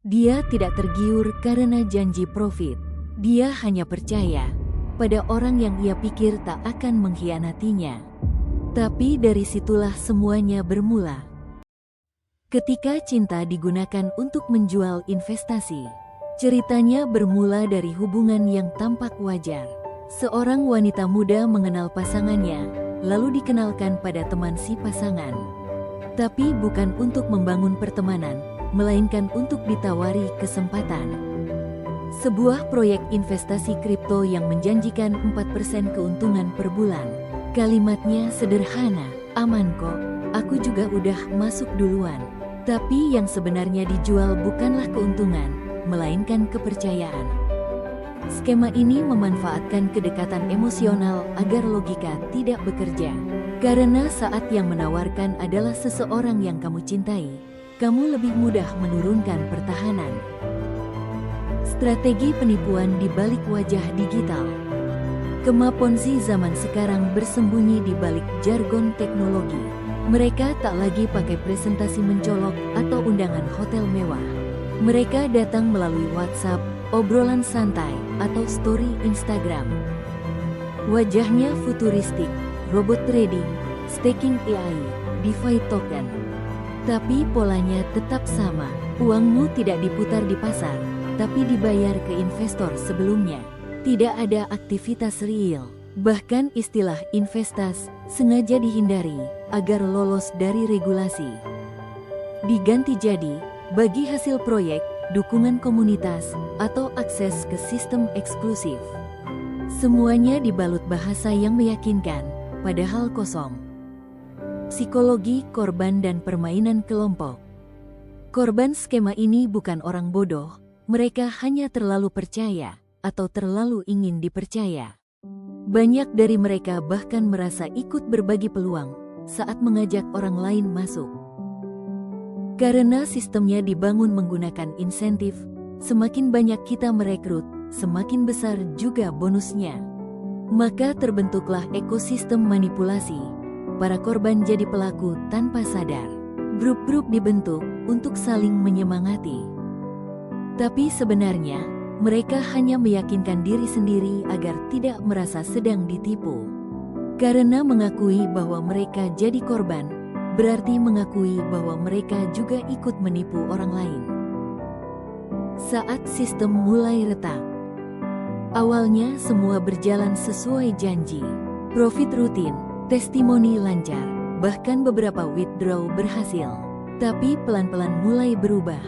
Dia tidak tergiur karena janji profit. Dia hanya percaya pada orang yang ia pikir tak akan mengkhianatinya. Tapi dari situlah semuanya bermula. Ketika cinta digunakan untuk menjual investasi. Ceritanya bermula dari hubungan yang tampak wajar. Seorang wanita muda mengenal pasangannya, lalu dikenalkan pada teman si pasangan. Tapi bukan untuk membangun pertemanan, melainkan untuk ditawari kesempatan. Sebuah proyek investasi kripto yang menjanjikan 4% keuntungan per bulan. Kalimatnya sederhana, aman kok, aku juga udah masuk duluan. Tapi yang sebenarnya dijual bukanlah keuntungan, melainkan kepercayaan. Skema ini memanfaatkan kedekatan emosional agar logika tidak bekerja. Karena saat yang menawarkan adalah seseorang yang kamu cintai, kamu lebih mudah menurunkan pertahanan. Strategi penipuan di balik wajah digital. Skema Ponzi zaman sekarang bersembunyi di balik jargon teknologi. Mereka tak lagi pakai presentasi mencolok atau undangan hotel mewah. Mereka datang melalui WhatsApp, obrolan santai, atau story Instagram. Wajahnya futuristik, robot trading, staking AI, DeFi token. Tapi polanya tetap sama. Uangmu tidak diputar di pasar, tapi dibayar ke investor sebelumnya. Tidak ada aktivitas real. Bahkan istilah investasi sengaja dihindari agar lolos dari regulasi. Diganti jadi bagi hasil proyek, dukungan komunitas, atau akses ke sistem eksklusif. Semuanya dibalut bahasa yang meyakinkan, padahal kosong. Psikologi korban dan permainan kelompok. Korban skema ini bukan orang bodoh, mereka hanya terlalu percaya atau terlalu ingin dipercaya. Banyak dari mereka bahkan merasa ikut berbagi peluang saat mengajak orang lain masuk. Karena sistemnya dibangun menggunakan insentif, semakin banyak kita merekrut, semakin besar juga bonusnya. Maka terbentuklah ekosistem manipulasi. Para korban jadi pelaku tanpa sadar. Grup-grup dibentuk untuk saling menyemangati. Tapi sebenarnya, mereka hanya meyakinkan diri sendiri agar tidak merasa sedang ditipu. Karena mengakui bahwa mereka jadi korban, berarti mengakui bahwa mereka juga ikut menipu orang lain. Saat sistem mulai retak. Awalnya semua berjalan sesuai janji. Profit rutin, testimoni lancar, bahkan beberapa withdraw berhasil. Tapi pelan-pelan mulai berubah.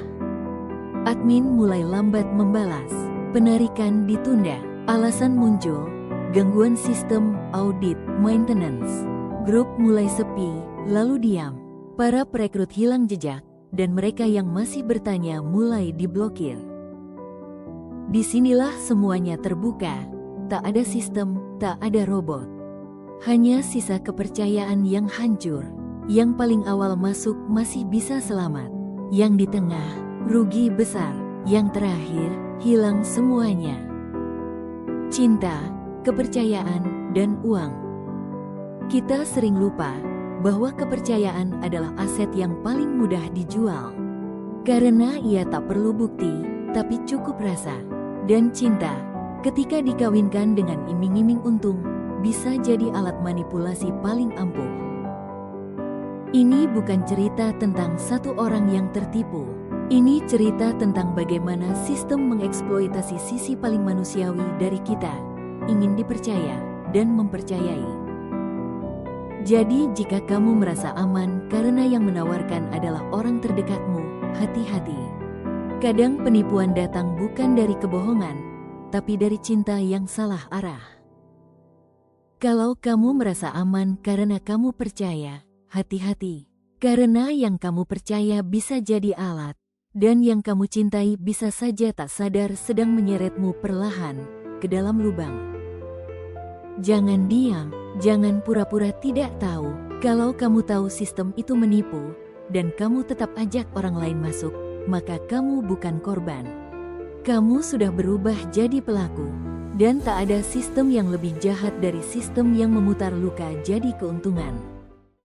Admin mulai lambat membalas, penarikan ditunda, alasan muncul, gangguan sistem, audit, maintenance. Grup mulai sepi, lalu diam. Para perekrut hilang jejak, dan mereka yang masih bertanya mulai diblokir. Disinilah semuanya terbuka, tak ada sistem, tak ada robot. Hanya sisa kepercayaan yang hancur. Yang paling awal masuk masih bisa selamat. Yang di tengah, rugi besar. Yang terakhir, hilang semuanya. Cinta, kepercayaan, dan uang. Kita sering lupa bahwa kepercayaan adalah aset yang paling mudah dijual. Karena ia tak perlu bukti, tapi cukup rasa. Dan cinta, ketika dikawinkan dengan iming-iming untung, bisa jadi alat manipulasi paling ampuh. Ini bukan cerita tentang satu orang yang tertipu. Ini cerita tentang bagaimana sistem mengeksploitasi sisi paling manusiawi dari kita, ingin dipercaya dan mempercayai. Jadi jika kamu merasa aman karena yang menawarkan adalah orang terdekatmu, hati-hati. Kadang penipuan datang bukan dari kebohongan, tapi dari cinta yang salah arah. Kalau kamu merasa aman karena kamu percaya, hati-hati. Karena yang kamu percaya bisa jadi alat, dan yang kamu cintai bisa saja tak sadar sedang menyeretmu perlahan ke dalam lubang. Jangan diam, jangan pura-pura tidak tahu. Kalau kamu tahu sistem itu menipu, dan kamu tetap ajak orang lain masuk, maka kamu bukan korban. Kamu sudah berubah jadi pelaku. Dan tak ada sistem yang lebih jahat dari sistem yang memutar luka jadi keuntungan.